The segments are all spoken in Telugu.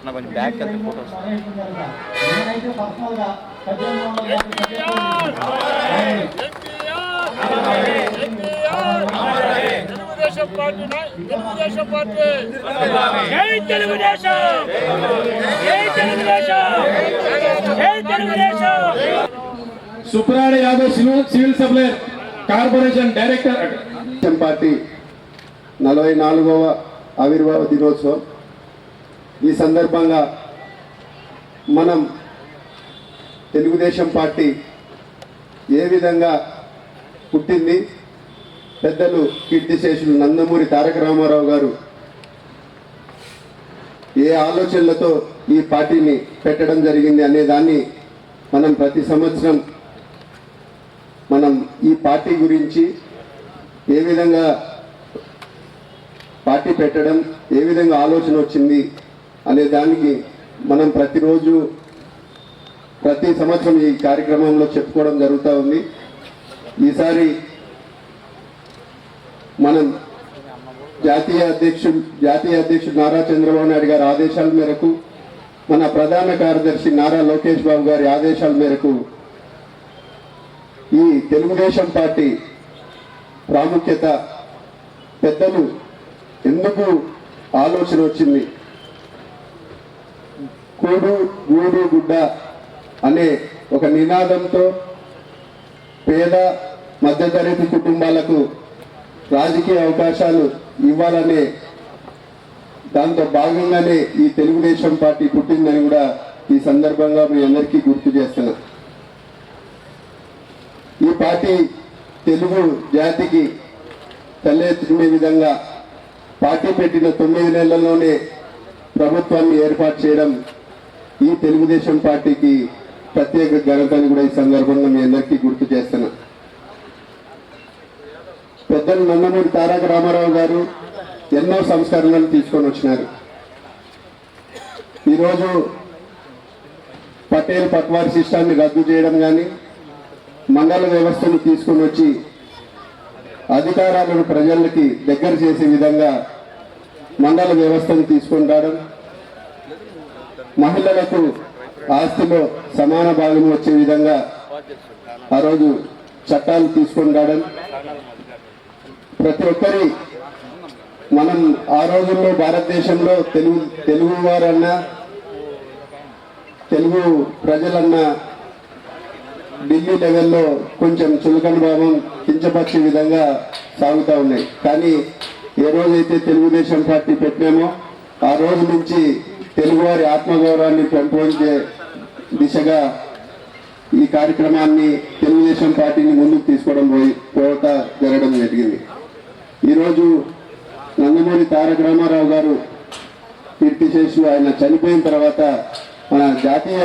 కొంచెం బ్యాక్ వెళ్తే photos Suprani Yadav civil supply corporation director party 44వ ఆవిర్భావ దినోత్సవం. ఈ సందర్భంగా మనం తెలుగుదేశం పార్టీ ఏ విధంగా పుట్టింది, పెద్దలు కీర్తిశేషులు నందమూరి తారక రామారావు గారు ఏ ఆలోచనలతో ఈ పార్టీని పెట్టడం జరిగింది అనే దాన్ని మనం ప్రతి సంవత్సరం మనం ఈ పార్టీ గురించి ఏ విధంగా పార్టీ పెట్టడం, ఏ విధంగా ఆలోచన వచ్చింది అనే దానికి మనం ప్రతిరోజు ప్రతి సంవత్సరం ఈ కార్యక్రమంలో చెప్పుకోవడం జరుగుతూ ఉంది. ఈసారి మనం జాతీయ అధ్యక్షుడు నారా చంద్రబాబు నాయుడు గారి ఆదేశాల మేరకు, మన ప్రధాన కార్యదర్శి నారా లోకేష్ బాబు గారి ఆదేశాల మేరకు ఈ తెలుగుదేశం పార్టీ ప్రాముఖ్యత, పెద్దలు ఎందుకు ఆలోచన వచ్చింది, కూడు గూడు గుడ్డ అనే ఒక నినాదంతో పేద మధ్యతరగతి కుటుంబాలకు రాజకీయ అవకాశాలు ఇవ్వాలనే దాంతో భాగంగానే ఈ తెలుగుదేశం పార్టీ పుట్టిందని కూడా ఈ సందర్భంగా మీ అందరికీ గుర్తు చేస్తున్నా. ఈ పార్టీ తెలుగు జాతికి తలెత్తుకునే విధంగా పార్టీ పెట్టిన 9 నెలల్లోనే ప్రభుత్వాన్ని ఏర్పాటు చేయడం ఈ తెలుగుదేశం పార్టీకి ప్రత్యేక ఘనతని కూడా ఈ సందర్భంగా మీ అందరికీ గుర్తు చేస్తున్నా. పెద్దలు నందమూరి తారక రామారావు గారు ఎన్నో సంస్కరణలు తీసుకొని వచ్చినారు. ఈరోజు పటేల్ పట్వారీ సిస్టాన్ని రద్దు చేయడం కానీ, మండల వ్యవస్థను తీసుకొని వచ్చి అధికారాలను ప్రజలకి దగ్గర చేసే విధంగా మండల వ్యవస్థను తీసుకొని రావడం, మహిళలకు ఆస్తిలో సమాన భాగం వచ్చే విధంగా ఆ రోజు చట్టాలు తీసుకొని రావడం, ప్రతి ఒక్కరి మనం ఆ రోజుల్లో భారతదేశంలో తెలుగు వారన్నా తెలుగు ప్రజలన్నా ఢిల్లీ లెవెల్లో కొంచెం చులకన భావం, కించపరిచే విధంగా సాగుతూ ఉన్నాయి. కానీ ఏ రోజైతే తెలుగుదేశం పార్టీ పెట్టినామో ఆ రోజు నుంచి తెలుగువారి ఆత్మగౌరవాన్ని పెంపొందే దిశగా ఈ కార్యక్రమాన్ని తెలుగుదేశం పార్టీని ముందుకు తీసుకోవడం పోతా జరగడం జరిగింది. ఈరోజు నందమూరి తారక రామారావు గారు కీర్తిశేషులు ఆయన చనిపోయిన తర్వాత మన జాతీయ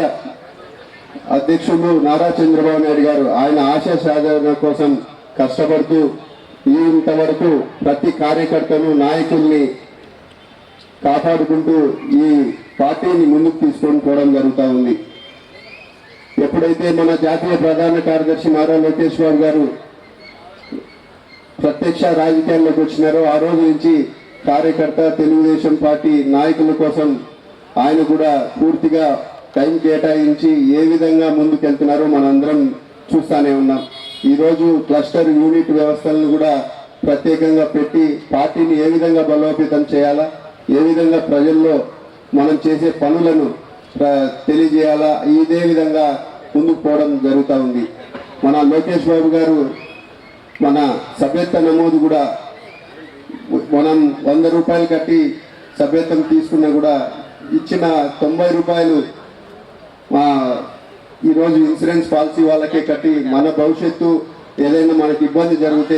అధ్యక్షుడు నారా చంద్రబాబు నాయుడు గారు ఆయన ఆశయ సాధన కోసం కష్టపడుతూ ఇంతవరకు ప్రతి కార్యకర్తను నాయకుల్ని కాపాడుకుంటూ ఈ పార్టీని ముందుకు తీసుకొని పోవడం జరుగుతూ ఉంది. ఎప్పుడైతే మన జాతీయ ప్రధాన కార్యదర్శి నారా లోకేష్ బాబు గారు ప్రత్యక్ష రాజకీయాల్లోకి వచ్చినారో ఆ రోజు నుంచి కార్యకర్త, తెలుగుదేశం పార్టీ నాయకుల కోసం ఆయన కూడా పూర్తిగా టైం కేటాయించి ఏ విధంగా ముందుకెళ్తున్నారో మనందరం చూస్తూనే ఉన్నాం. ఈరోజు క్లస్టర్ యూనిట్ వ్యవస్థలను కూడా ప్రత్యేకంగా పెట్టి పార్టీని ఏ విధంగా బలోపేతం చేయాలా, ఏ విధంగా ప్రజల్లో మనం చేసే పనులను తెలియజేయాలా, ఇదే విధంగా ముందుకు పోవడం జరుగుతూ ఉంది. మన లోకేష్ బాబు గారు మన సభ్యత్వ నమోదు కూడా మనం 100 రూపాయలు కట్టి సభ్యత్వం తీసుకున్నా కూడా ఇచ్చిన 90 రూపాయలు ఈరోజు ఇన్సూరెన్స్ పాలసీ వాళ్ళకే కట్టి మన భవిష్యత్తు ఏదైనా మనకి ఇబ్బంది జరిగితే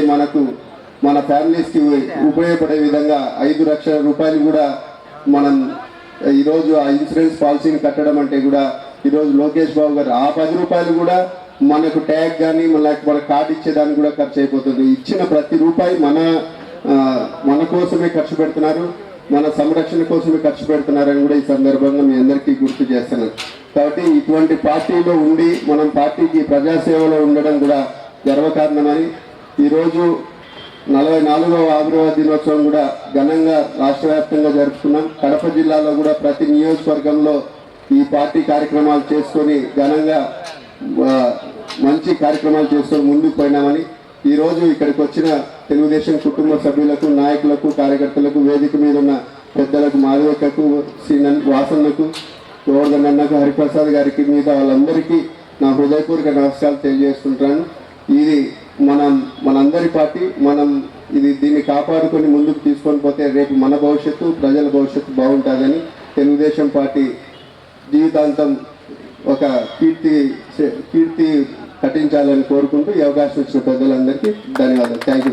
మన ఫ్యామిలీస్కి ఉపయోగపడే విధంగా 5 లక్షల రూపాయలు కూడా మనం ఈరోజు ఆ ఇన్సూరెన్స్ పాలసీని కట్టడం అంటే కూడా ఈరోజు లోకేష్ బాబు గారు ఆ 10 రూపాయలు కూడా మనకు ట్యాగ్ కానీ మన కార్డు ఇచ్చేదానికి కూడా ఖర్చు అయిపోతుంది. ఇచ్చిన ప్రతి రూపాయి మన కోసమే ఖర్చు పెడుతున్నారు, మన సంరక్షణ కోసమే ఖర్చు పెడుతున్నారని కూడా ఈ సందర్భంగా మీ అందరికీ గుర్తు చేస్తున్నాను. కాబట్టి ఇటువంటి పార్టీలో ఉండి మనం పార్టీకి ప్రజాసేవలో ఉండడం కూడా గర్వకారణమని ఈరోజు 44వ ఆవిర్భావ దినోత్సవం కూడా ఘనంగా రాష్ట్ర వ్యాప్తంగా జరుపుకున్నాం. కడప జిల్లాలో కూడా ప్రతి నియోజకవర్గంలో ఈ పార్టీ కార్యక్రమాలు చేసుకొని ఘనంగా మంచి కార్యక్రమాలు చేసుకొని ముందుకు పోయినామని ఈరోజు ఇక్కడికి వచ్చిన తెలుగుదేశం కుటుంబ సభ్యులకు, నాయకులకు, కార్యకర్తలకు, వేదిక మీద ఉన్న పెద్దలకు, మాధవక్కకు, వాసన్నకు, గోవర్ధన్ అన్నకు, హరిప్రసాద్ గారికి, మీద వాళ్ళందరికీ నా హృదయపూర్వక నమస్కారాలు తెలియజేసుకుంటున్నాను. ఇది మనందరి పార్టీ. దీన్ని కాపాడుకొని ముందుకు తీసుకొని పోతే రేపు మన భవిష్యత్తు, ప్రజల భవిష్యత్తు బాగుంటుందని తెలుగుదేశం పార్టీ జీవితాంతం ఒక కీర్తి కట్టించాలని కోరుకుంటూ ఈ అవకాశం ఇచ్చిన పెద్దలందరికీ ధన్యవాదాలు. Thank you.